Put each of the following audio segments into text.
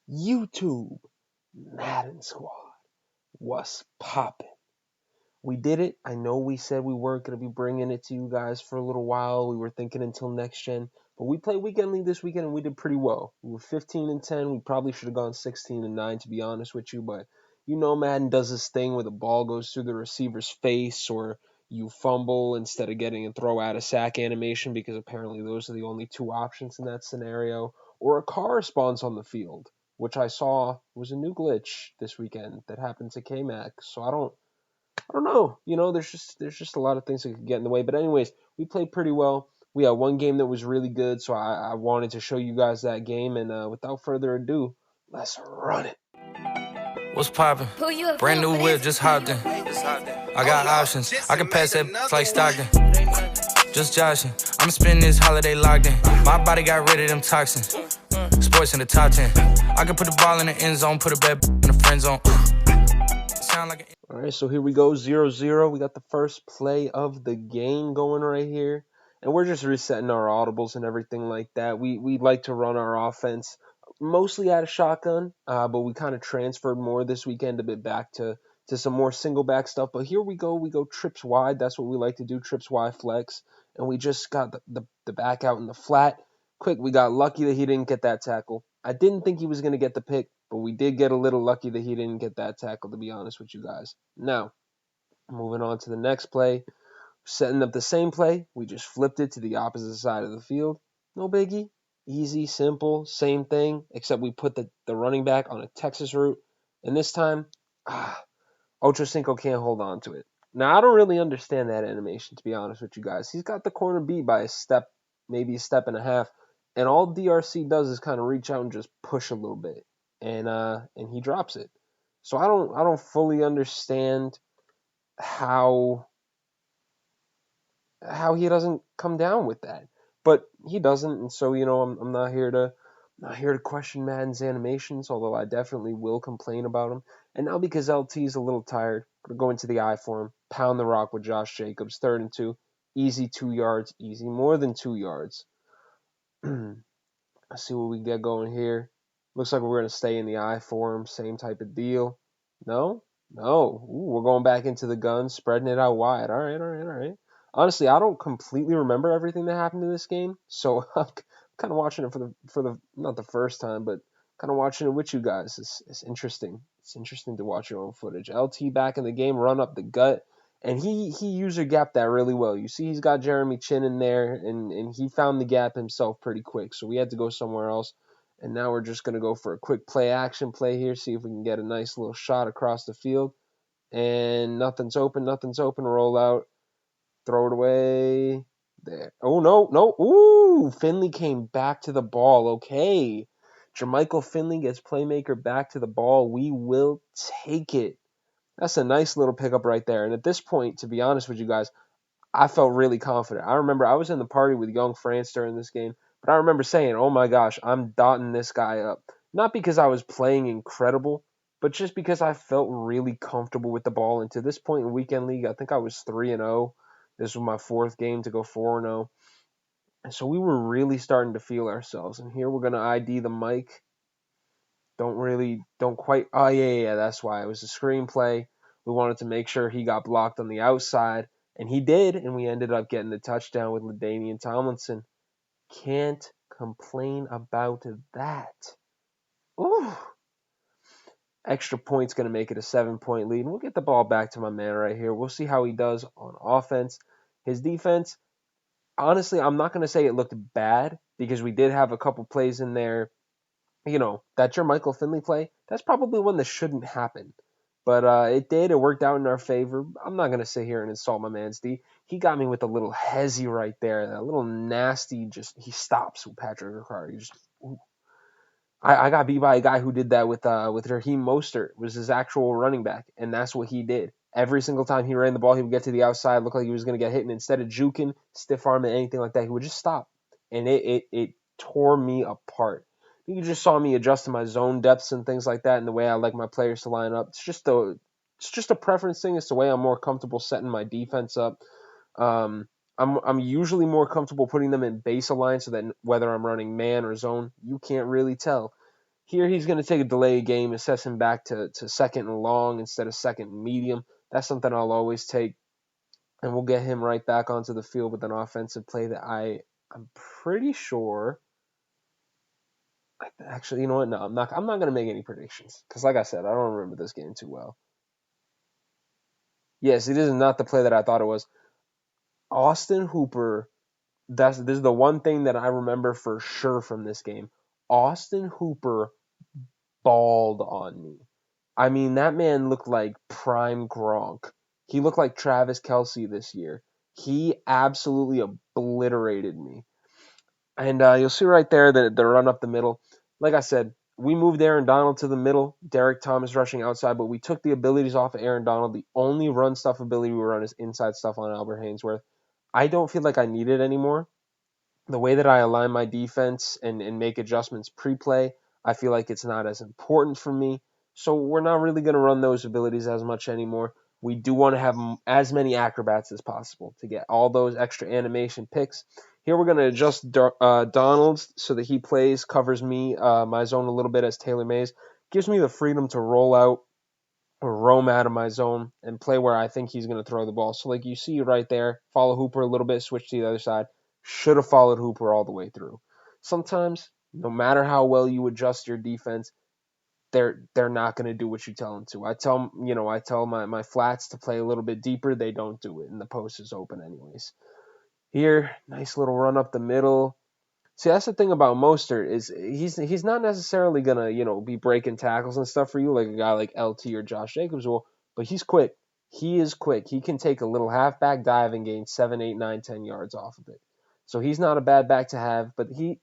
YouTube Madden Squad. What's poppin'? We did it. I know we said we weren't going to be bringing it to you guys for a little while. We were thinking until next gen. But we played Weekend League this weekend and we did pretty well. We were 15-10. We probably should have gone 16-9 to be honest with you. But you know Madden does this thing where the ball goes through the receiver's face or you fumble instead of getting a throw out of sack animation because apparently those are the only two options in that scenario. Or a car spawns on the field, which I saw was a new glitch this weekend that happened to K-Mac. So I don't know. There's just a lot of things that could get in the way. But anyways, we played pretty well. We had one game that was really good, so I wanted to show you guys that game. And without further ado, let's run it. What's poppin'? Brand new whip, just hopped in. I got options. I can pass that like Stockton. Just joshing. I'm spending this holiday locked in. My body got rid of them toxins. Sports in the top 10. I can put the ball in the end zone, put a bad in the friend zone. Sound like All right, so here we go, 0-0. We got the first play of the game going right here. And we're just resetting our audibles and everything like that. We like to run our offense mostly out of shotgun, but we kind of transferred more this weekend a bit back to some more single back stuff. But here we go trips wide. That's what we like to do, trips wide flex. And we just got the back out in the flat. Quick, we got lucky that he didn't get that tackle. I didn't think he was going to get the pick, but we did get a little lucky that he didn't get that tackle, to be honest with you guys. Now, moving on to the next play. Setting up the same play, we just flipped it to the opposite side of the field. No biggie. Easy, simple, same thing, except we put the running back on a Texas route. And this time, Ocho Cinco can't hold on to it. Now, I don't really understand that animation, to be honest with you guys. He's got the corner beat by a step, maybe a step and a half. And all DRC does is kind of reach out and just push a little bit. And he drops it. So I don't fully understand how he doesn't come down with that. But he doesn't, and so I'm not here to question Madden's animations, although I definitely will complain about them. And now because LT's a little tired, we're going to the eye for him. Pound the rock with Josh Jacobs, 3rd and 2. Easy 2 yards, easy more than 2 yards. Let's see what we get going here. Looks like we're going to stay in the eye for him, same type of deal. No. Ooh, we're going back into the gun, spreading it out wide. All right. Honestly, I don't completely remember everything that happened in this game, so I'm kind of watching it for the not the first time, but kind of watching it with you guys. It's interesting. It's interesting to watch your own footage. LT back in the game, run up the gut, and he user gapped that really well. You see, he's got Jeremy Chin in there, and he found the gap himself pretty quick. So we had to go somewhere else. And now we're just going to go for a quick play action play here, see if we can get a nice little shot across the field. And nothing's open, roll out, throw it away. There. Oh, no. Ooh, Finley came back to the ball. Okay. Jermichael Finley gets playmaker back to the ball. We will take it. That's a nice little pickup right there. And at this point, to be honest with you guys, I felt really confident. I remember I was in the party with Young France during this game, but I remember saying, oh my gosh, I'm dotting this guy up. Not because I was playing incredible, but just because I felt really comfortable with the ball. And to this point in Weekend League, I think I was 3-0. This was my 4th game to go 4-0. And so we were really starting to feel ourselves. And here we're going to ID the mic. Don't quite. Oh, yeah, that's why. It was a screenplay. We wanted to make sure he got blocked on the outside. And he did, and we ended up getting the touchdown with LaDainian Tomlinson. Can't complain about that. Ooh. Extra point's going to make it a 7-point lead. And we'll get the ball back to my man right here. We'll see how he does on offense. His defense, honestly, I'm not going to say it looked bad because we did have a couple plays in there. That Jermichael Finley play, that's probably one that shouldn't happen. But it did. It worked out in our favor. I'm not going to sit here and insult my man's D. He got me with a little hezzy right there. That little nasty, he stops with Patrick Ricard. I got beat by a guy who did that with Raheem Mostert. It was his actual running back, and that's what he did. Every single time he ran the ball, he would get to the outside, look like he was going to get hit, and instead of juking, stiff arming, anything like that, he would just stop. And it tore me apart. You just saw me adjusting my zone depths and things like that, and the way I like my players to line up. It's just a preference thing. It's the way I'm more comfortable setting my defense up. I'm usually more comfortable putting them in base align so that whether I'm running man or zone, you can't really tell. Here he's going to take a delay game, assess him back to second and long instead of second and medium. That's something I'll always take. And we'll get him right back onto the field with an offensive play that I'm pretty sure. Actually, you know what? No, I'm not. I'm not going to make any predictions because, like I said, I don't remember this game too well. Yes, it is not the play that I thought it was. Austin Hooper. This is the one thing that I remember for sure from this game. Austin Hooper balled on me. I mean, that man looked like prime Gronk. He looked like Travis Kelce this year. He absolutely obliterated me. And you'll see right there the run up the middle. Like I said, we moved Aaron Donald to the middle. Derek Thomas rushing outside, but we took the abilities off of Aaron Donald. The only run stuff ability we run is inside stuff on Albert Haynesworth. I don't feel like I need it anymore. The way that I align my defense and make adjustments pre-play, I feel like it's not as important for me. So we're not really going to run those abilities as much anymore. We do want to have as many acrobats as possible to get all those extra animation picks. Here we're going to adjust Donald so that he plays, covers me, my zone a little bit as Taylor Mays. Gives me the freedom to roll out or roam out of my zone and play where I think he's going to throw the ball. So like you see right there, follow Hooper a little bit, switch to the other side. Should have followed Hooper all the way through. Sometimes, no matter how well you adjust your defense, they're not going to do what you tell them to. I tell my flats to play a little bit deeper. They don't do it, and the post is open anyways. Here, nice little run up the middle. See, that's the thing about Mostert is he's not necessarily gonna be breaking tackles and stuff for you like a guy like LT or Josh Jacobs will, but he's quick. He is quick. He can take a little halfback dive and gain 7, 8, 9, 10 yards off of it. So he's not a bad back to have, but he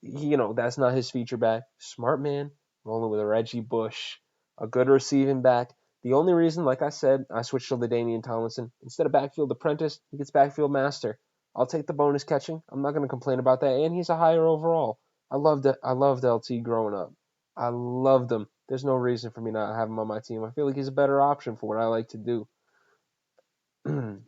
that's not his feature back. Smart man, rolling with a Reggie Bush, a good receiving back. The only reason, like I said, I switched to LaDainian Tomlinson instead of backfield apprentice. He gets backfield master. I'll take the bonus catching. I'm not going to complain about that. And he's a higher overall. I loved LT growing up. I loved him. There's no reason for me not to have him on my team. I feel like he's a better option for what I like to do.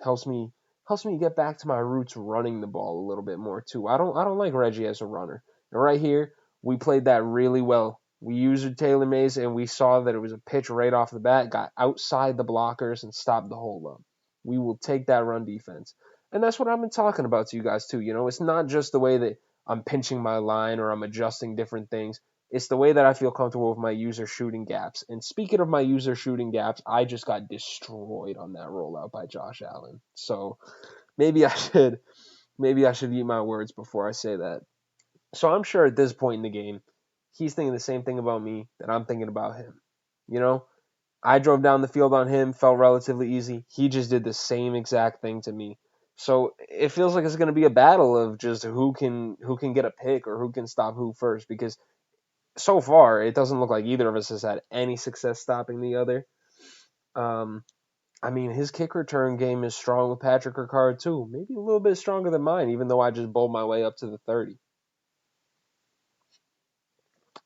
helps me get back to my roots running the ball a little bit more too. I don't like Reggie as a runner. And right here, we played that really well. We used Taylor Mays and we saw that it was a pitch right off the bat, got outside the blockers and stopped the hold up. We will take that run defense. And that's what I've been talking about to you guys too. It's not just the way that I'm pinching my line or I'm adjusting different things. It's the way that I feel comfortable with my user shooting gaps. And speaking of my user shooting gaps, I just got destroyed on that rollout by Josh Allen. So maybe I should eat my words before I say that. So I'm sure at this point in the game, he's thinking the same thing about me that I'm thinking about him. I drove down the field on him, felt relatively easy. He just did the same exact thing to me. So it feels like it's going to be a battle of just who can get a pick or who can stop who first, because so far it doesn't look like either of us has had any success stopping the other. I mean, his kick return game is strong with Patrick Ricard too. Maybe a little bit stronger than mine, even though I just bowled my way up to the 30.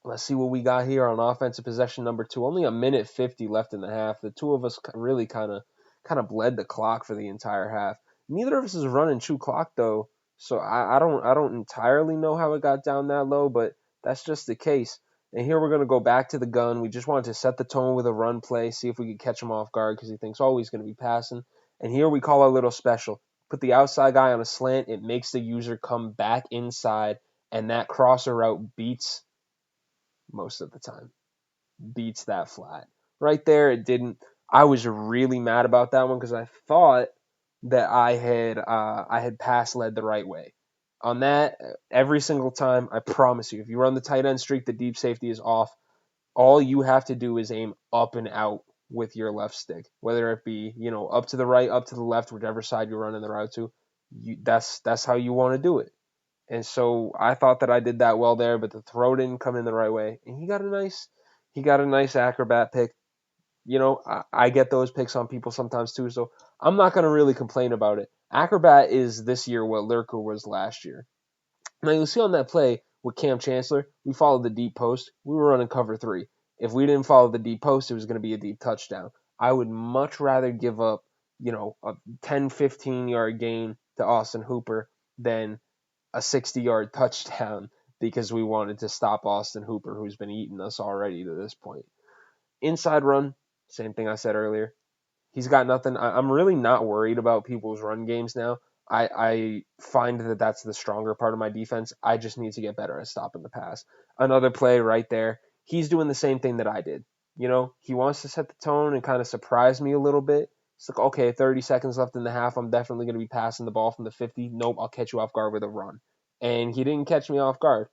Let's see what we got here on offensive possession number 2. Only a minute 50 left in the half. The two of us really kind of bled the clock for the entire half. Neither of us is running true clock though, so I don't entirely know how it got down that low, but that's just the case. And here we're going to go back to the gun. We just wanted to set the tone with a run play, see if we could catch him off guard because he thinks, oh, he's going to be passing. And here we call our little special. Put the outside guy on a slant. It makes the user come back inside, and that crosser route beats most of the time. Beats that flat. Right there, it didn't. I was really mad about that one because I thought that I had pass led the right way. On that, every single time, I promise you, if you run the tight end streak, the deep safety is off. All you have to do is aim up and out with your left stick, whether it be up to the right, up to the left, whichever side you're running the route to. That's how you want to do it. And so I thought that I did that well there, but the throw didn't come in the right way. And he got a nice acrobat pick. I get those picks on people sometimes too, so I'm not going to really complain about it. Acrobat is this year what Lurker was last year. Now you'll see on that play with Cam Chancellor, we followed the deep post. We were running cover 3. If we didn't follow the deep post, it was going to be a deep touchdown. I would much rather give up, a 10, 15 yard gain to Austin Hooper than a 60-yard touchdown because we wanted to stop Austin Hooper, who's been eating us already to this point. Inside run, same thing I said earlier. He's got nothing. I'm really not worried about people's run games now. I find that that's the stronger part of my defense. I just need to get better at stopping the pass. Another play right there. He's doing the same thing that I did. He wants to set the tone and kind of surprise me a little bit. It's like, okay, 30 seconds left in the half. I'm definitely going to be passing the ball from the 50. Nope, I'll catch you off guard with a run. And he didn't catch me off guard.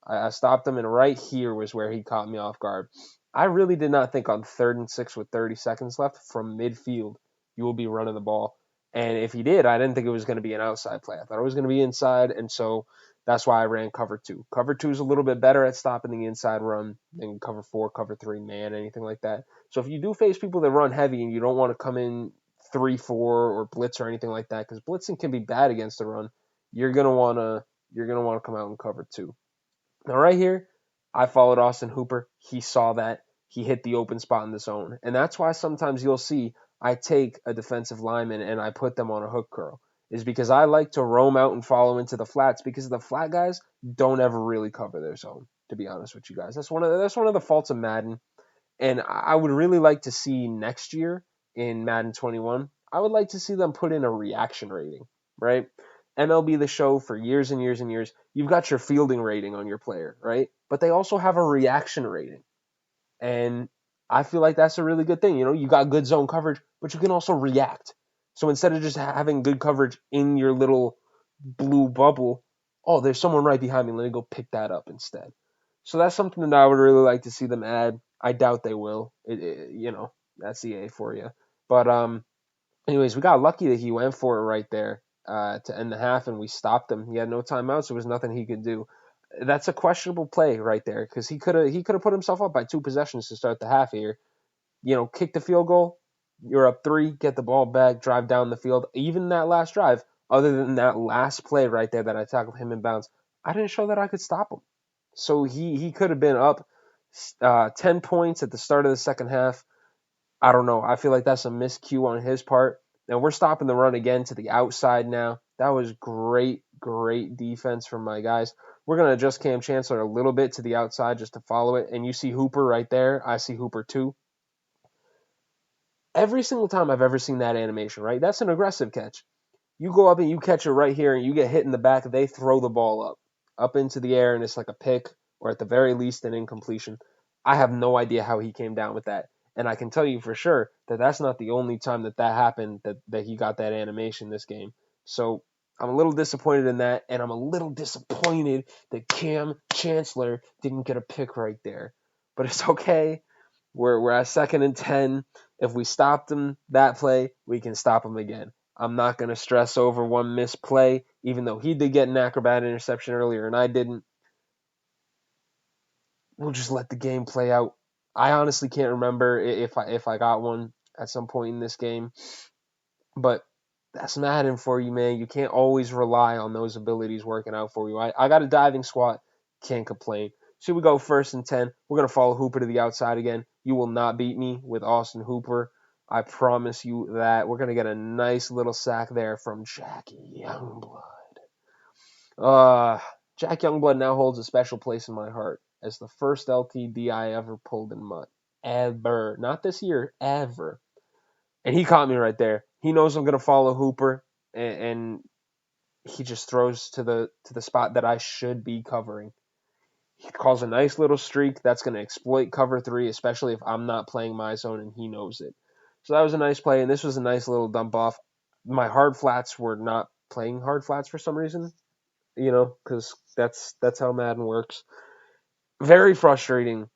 I stopped him, and right here was where he caught me off guard. I really did not think on 3rd and 6 with 30 seconds left from midfield you will be running the ball. And if he did, I didn't think it was going to be an outside play. I thought it was going to be inside, and so that's why I ran cover 2. Cover 2 is a little bit better at stopping the inside run than cover 4, cover 3, man, anything like that. So if you do face people that run heavy and you don't want to come in 3-4 or blitz or anything like that, because blitzing can be bad against the run, you're gonna wanna come out and cover 2. Now, right here, I followed Austin Hooper. He saw that. He hit the open spot in the zone. And that's why sometimes you'll see I take a defensive lineman and I put them on a hook curl, is because I like to roam out and follow into the flats because the flat guys don't ever really cover their zone, to be honest with you guys. That's one of the faults of Madden. And I would really like to see next year in Madden 21, I would like to see them put in a reaction rating, right? MLB The Show for years and years and years, you've got your fielding rating on your player, right? But they also have a reaction rating. And I feel like that's a really good thing. You got good zone coverage, but you can also react. So instead of just having good coverage in your little blue bubble, oh, there's someone right behind me. Let me go pick that up instead. So that's something that I would really like to see them add. I doubt they will. That's EA for you. But anyways, we got lucky that he went for it right there to end the half, and we stopped him. He had no timeouts. So there was nothing he could do. That's a questionable play right there because he could have put himself up by 2 possessions to start the half here. Kick the field goal. You're up 3. Get the ball back. Drive down the field. Even that last drive, other than that last play right there that I tackled him in bounds, I didn't show that I could stop him. So he could have been up 10 points at the start of the second half. I don't know. I feel like that's a miscue on his part. And we're stopping the run again to the outside now. That was great, great defense from my guys. We're going to adjust Cam Chancellor a little bit to the outside just to follow it. And you see Hooper right there. I see Hooper too. Every single time I've ever seen that animation, right? That's an aggressive catch. You go up and you catch it right here and you get hit in the back. They throw the ball up into the air, and it's like a pick or at the very least an incompletion. I have no idea how he came down with that. And I can tell you for sure that that's not the only time that happened, that he got that animation this game. So I'm a little disappointed in that, and I'm a little disappointed that Cam Chancellor didn't get a pick right there. But it's okay. We're at 2nd and 10. If we stopped him that play, we can stop him again. I'm not going to stress over one missed play, even though he did get an acrobat interception earlier and I didn't. We'll just let the game play out. I honestly can't remember if I got one at some point in this game, but that's Madden for you, man. You can't always rely on those abilities working out for you. I got a diving squat, can't complain. So we go 1st and 10. We're going to follow Hooper to the outside again. You will not beat me with Austin Hooper. I promise you that. We're going to get a nice little sack there from Jack Youngblood. Jack Youngblood now holds a special place in my heart as the first LTD I ever pulled in MUT. Ever. Not this year, ever. And he caught me right there. He knows I'm going to follow Hooper, and he just throws to the spot that I should be covering. He calls a nice little streak that's going to exploit cover 3, especially if I'm not playing my zone and he knows it. So that was a nice play, and this was a nice little dump off. My hard flats were not playing hard flats for some reason, because that's how Madden works. Very frustrating.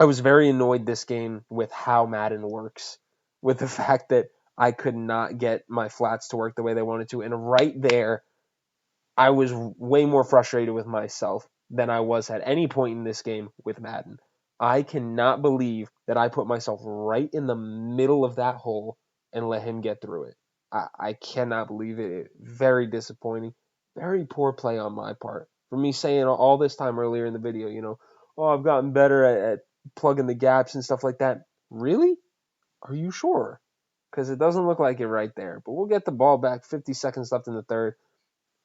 I was very annoyed this game with how Madden works, with the fact that I could not get my flats to work the way they wanted to. And right there, I was way more frustrated with myself than I was at any point in this game with Madden. I cannot believe that I put myself right in the middle of that hole and let him get through it. I cannot believe it. Very disappointing. Very poor play on my part. For me saying all this time earlier in the video, oh, I've gotten better at plugging the gaps and stuff like that. Really? Are you sure? Because it doesn't look like it right there. But we'll get the ball back. 50 seconds left in the third.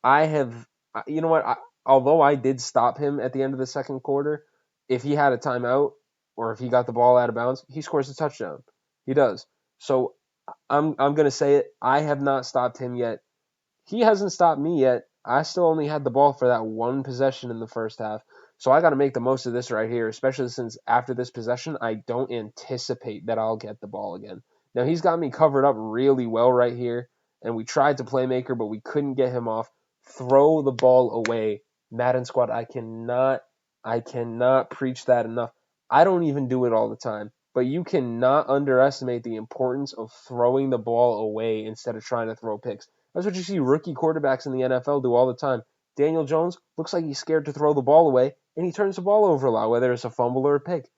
You know what? although I did stop him at the end of the second quarter, if he had a timeout or if he got the ball out of bounds, he scores a touchdown. He does. So I'm gonna say it. I have not stopped him yet. He hasn't stopped me yet. I still only had the ball for that one possession in the first half. So I got to make the most of this right here, especially since after this possession, I don't anticipate that I'll get the ball again. Now, he's got me covered up really well right here, and we tried to playmaker, but we couldn't get him off. Throw the ball away. Madden Squad, I cannot preach that enough. I don't even do it all the time, but you cannot underestimate the importance of throwing the ball away instead of trying to throw picks. That's what you see rookie quarterbacks in the NFL do all the time. Daniel Jones looks like he's scared to throw the ball away, and he turns the ball over a lot, whether it's a fumble or a pick.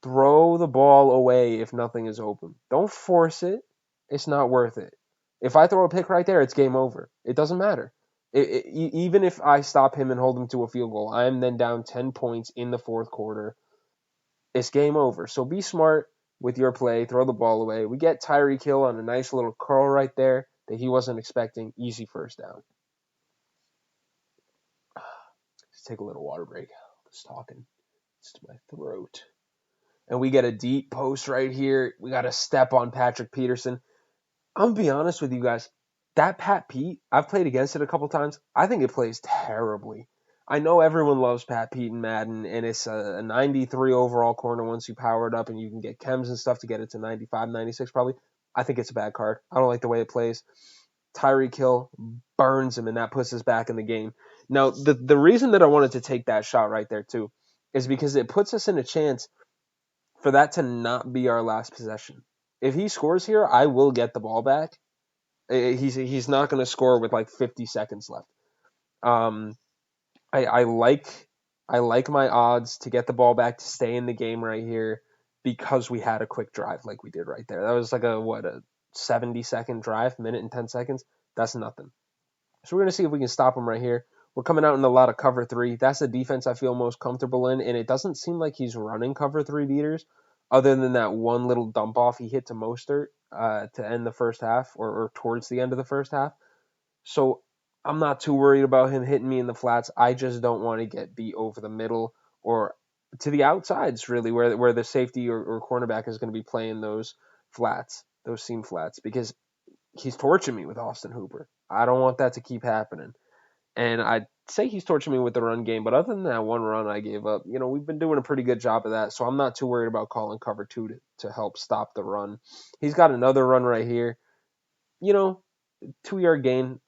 Throw the ball away if nothing is open. Don't force it. It's not worth it. If I throw a pick right there, it's game over. It doesn't matter. Even if I stop him and hold him to a field goal, I am then down 10 points in the fourth quarter. It's game over. So be smart with your play. Throw the ball away. We get Tyreek Hill on a nice little curl right there that he wasn't expecting. Easy first down. Let's take a little water break. Just talking. It's to my throat. And we get a deep post right here. We got a step on Patrick Peterson. I'm going to be honest with you guys. That Pat Pete, I've played against it a couple times. I think it plays terribly. I know everyone loves Pat Pete and Madden, and it's a 93 overall corner once you power it up, and you can get chems and stuff to get it to 95, 96 probably. I think it's a bad card. I don't like the way it plays. Tyreek Hill burns him, and that puts us back in the game. Now, the reason that I wanted to take that shot right there, too, is because it puts us in a chance for that to not be our last possession. If he scores here, I will get the ball back. He's not going to score with like 50 seconds left. I like my odds to get the ball back to stay in the game right here because we had a quick drive like we did right there. That was like a 70-second drive, minute and 10 seconds. That's nothing. So we're going to see if we can stop him right here. We're coming out in a lot of cover three. That's the defense I feel most comfortable in, and it doesn't seem like he's running cover three beaters other than that one little dump off he hit to Mostert to end the first half or towards the end of the first half. So I'm not too worried about him hitting me in the flats. I just don't want to get beat over the middle or to the outsides, really, where the safety or cornerback is going to be playing those flats, those seam flats, because he's torching me with Austin Hooper. I don't want that to keep happening. And I'd say he's torching me with the run game, but other than that one run I gave up, we've been doing a pretty good job of that, so I'm not too worried about calling cover two to help stop the run. He's got another run right here. 2-yard gain.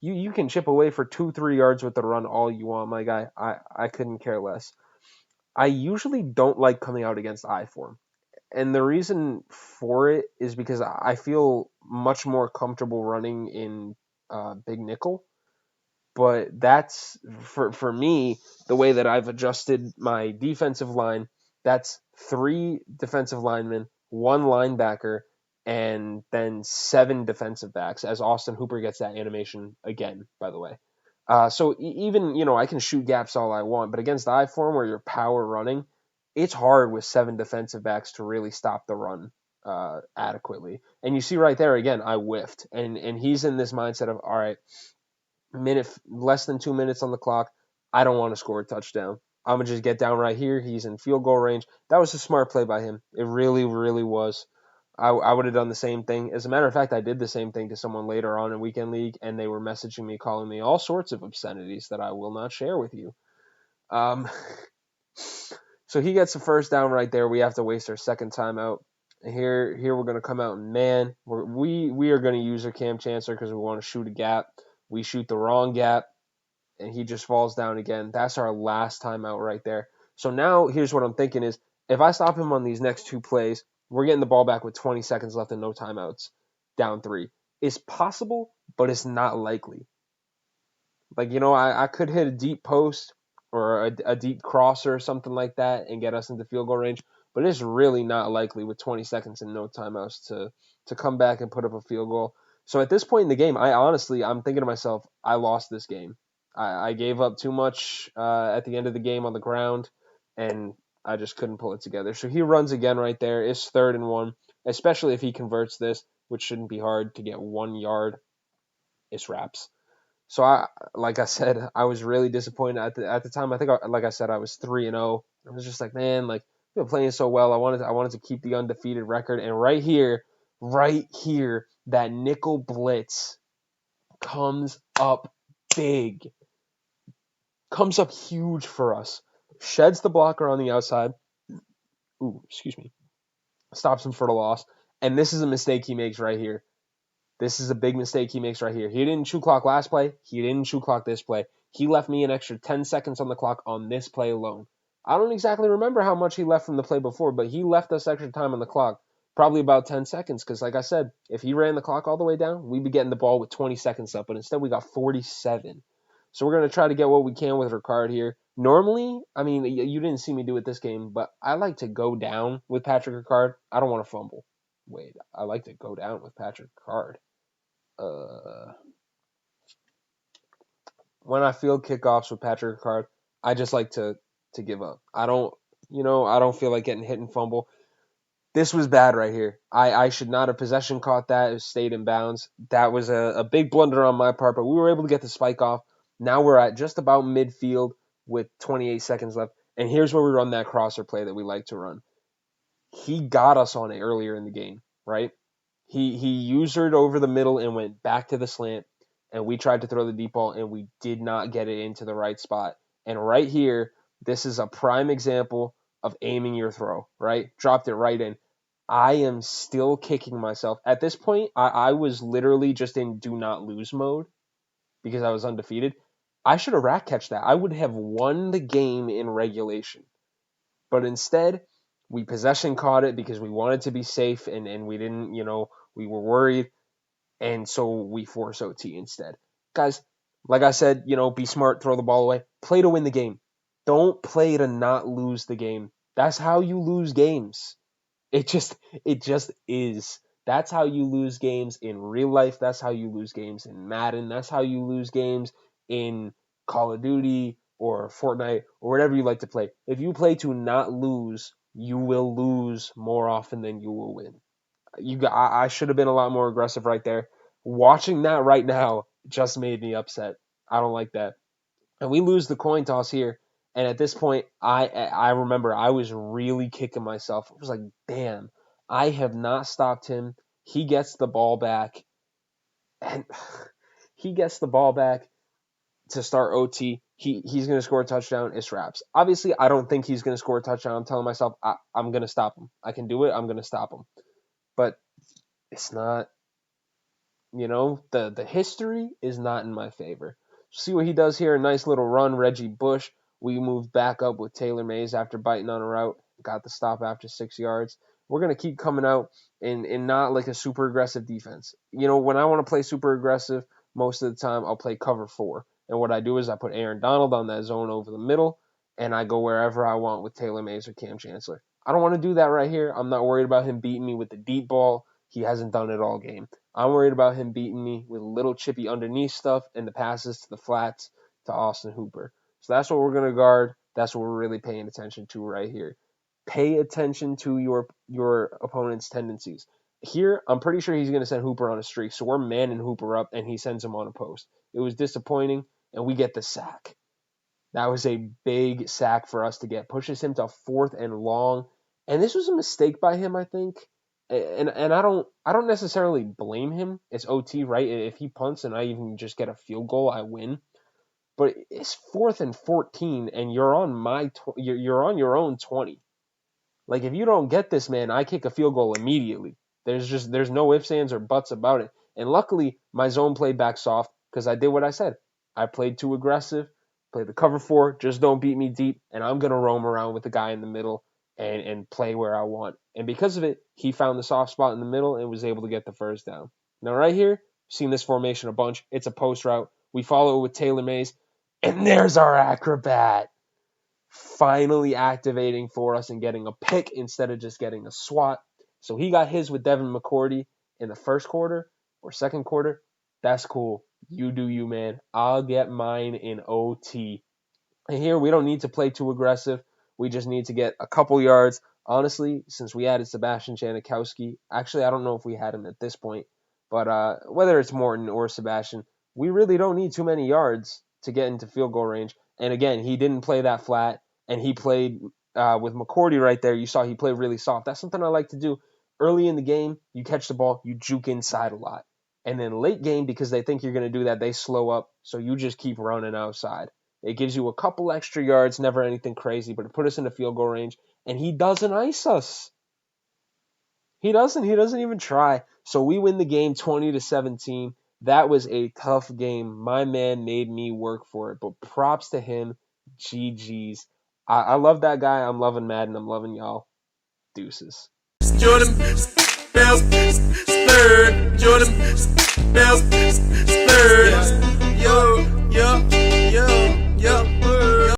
You can chip away for 2-3 yards with the run all you want, my guy. I couldn't care less. I usually don't like coming out against I form. And the reason for it is because I feel much more comfortable running in big nickel. But that's, for me, the way that I've adjusted my defensive line. That's 3 defensive linemen, 1 linebacker, and then 7 defensive backs, as Austin Hooper gets that animation again, by the way. So even, I can shoot gaps all I want, but against the I form where you're power running, it's hard with 7 defensive backs to really stop the run adequately. And you see right there, again, I whiffed. And he's in this mindset of, all right, less than 2 minutes on the clock. I don't want to score a touchdown. I'm going to just get down right here. He's in field goal range. That was a smart play by him. It really, really was. I would have done the same thing. As a matter of fact, I did the same thing to someone later on in Weekend League, and they were messaging me, calling me all sorts of obscenities that I will not share with you. So he gets the first down right there. We have to waste our second timeout. And here we're going to come out and man, we are going to use our Cam Chancellor because we want to shoot a gap. We shoot the wrong gap, and he just falls down again. That's our last timeout right there. So now here's what I'm thinking is, if I stop him on these next 2 plays, we're getting the ball back with 20 seconds left and no timeouts, down 3. It's possible, but it's not likely. Like, I could hit a deep post or a deep crosser or something like that and get us into field goal range, but it's really not likely with 20 seconds and no timeouts to come back and put up a field goal. So at this point in the game, I'm thinking to myself, I lost this game. I gave up too much at the end of the game on the ground, and I just couldn't pull it together. So he runs again right there. It's 3rd and 1, especially if he converts this, which shouldn't be hard to get 1 yard. It's wraps. So like I said, I was really disappointed at the time. I think, like I said, I was 3-0. I was just like, man, like we've been playing so well. I wanted to keep the undefeated record. And right here, that nickel blitz comes up big, comes up huge for us. Sheds the blocker on the outside. Ooh, excuse me. Stops him for the loss. And this is a mistake he makes right here. This is a big mistake he makes right here. He didn't shoot clock last play. He didn't shoot clock this play. He left me an extra 10 seconds on the clock on this play alone. I don't exactly remember how much he left from the play before, but he left us extra time on the clock. Probably about 10 seconds, because like I said, if he ran the clock all the way down, we'd be getting the ball with 20 seconds up, but instead we got 47. So we're going to try to get what we can with Ricard here. Normally, I mean, you didn't see me do it this game, but I like to go down with Patrick Ricard. I don't want to fumble. Wait, I like to go down with Patrick Ricard. When I field kickoffs with Patrick Ricard, I just like to give up. I don't feel like getting hit and fumble. This was bad right here. I should not have possession caught that. It stayed in bounds. That was a big blunder on my part, but we were able to get the spike off. Now we're at just about midfield with 28 seconds left. And here's where we run that crosser play that we like to run. He got us on it earlier in the game, right? He usured over the middle and went back to the slant, and we tried to throw the deep ball, and we did not get it into the right spot. And right here, this is a prime example of aiming your throw, right? Dropped it right in. I am still kicking myself. At this point, I was literally just in do not lose mode because I was undefeated. I should have rat catched that. I would have won the game in regulation. But instead, we possession caught it because we wanted to be safe and we didn't, we were worried. And so we force OT instead. Guys, like I said, be smart, throw the ball away. Play to win the game. Don't play to not lose the game. That's how you lose games. It just is. That's how you lose games in real life. That's how you lose games in Madden. That's how you lose games in Call of Duty or Fortnite or whatever you like to play. If you play to not lose, you will lose more often than you will win. I should have been a lot more aggressive right there. Watching that right now just made me upset. I don't like that. And we lose the coin toss here. And at this point, I remember I was really kicking myself. I was like, damn, I have not stopped him. He gets the ball back, and he gets the ball back to start OT. He's going to score a touchdown. It's wraps. Obviously, I don't think he's going to score a touchdown. I'm telling myself I'm going to stop him. I can do it. I'm going to stop him. But it's not. The history is not in my favor. See what he does here. A nice little run. Reggie Bush. We moved back up with Taylor Mays after biting on a route. Got the stop after 6 yards. We're going to keep coming out in not like a super aggressive defense. When I want to play super aggressive, most of the time I'll play cover 4. And what I do is I put Aaron Donald on that zone over the middle, and I go wherever I want with Taylor Mays or Cam Chancellor. I don't want to do that right here. I'm not worried about him beating me with the deep ball. He hasn't done it all game. I'm worried about him beating me with little chippy underneath stuff and the passes to the flats to Austin Hooper. So that's what we're going to guard. That's what we're really paying attention to right here. Pay attention to your opponent's tendencies. Here, I'm pretty sure he's going to send Hooper on a streak. So we're manning Hooper up, and he sends him on a post. It was disappointing, and we get the sack. That was a big sack for us to get. Pushes him to 4th and long. And this was a mistake by him, I think. And I don't necessarily blame him. It's OT, right? If he punts and I even just get a field goal, I win. But it's 4th and 14, and you're on you're on your own 20. Like, if you don't get this, man, I kick a field goal immediately. There's no ifs, ands, or buts about it. And luckily, my zone played back soft because I did what I said. I played too aggressive, played the cover 4, just don't beat me deep, and I'm going to roam around with the guy in the middle and play where I want. And because of it, he found the soft spot in the middle and was able to get the first down. Now, right here, I've seen this formation a bunch. It's a post route. We follow it with Taylor Mays, and there's our acrobat finally activating for us and getting a pick instead of just getting a swat. So he got his with Devin McCourty in the first quarter or second quarter. That's cool. You do you, man. I'll get mine in OT. And here, we don't need to play too aggressive. We just need to get a couple yards. Honestly, since we added Sebastian Janikowski, actually, I don't know if we had him at this point, but whether it's Morton or Sebastian, we really don't need too many yards to get into field goal range. And again, he didn't play that flat, and he played with McCourty right there. You saw he played really soft. That's something I like to do. Early in the game, you catch the ball, you juke inside a lot. And then late game, because they think you're going to do that, they slow up, so you just keep running outside. It gives you a couple extra yards, never anything crazy, but it put us in the field goal range. And he doesn't ice us. He doesn't. He doesn't even try. So we win the game 20-17. That was a tough game. My man made me work for it, but props to him. GG's. I love that guy. I'm loving Madden. I'm loving y'all. Deuces. Jordan, Jordan, yo, yo.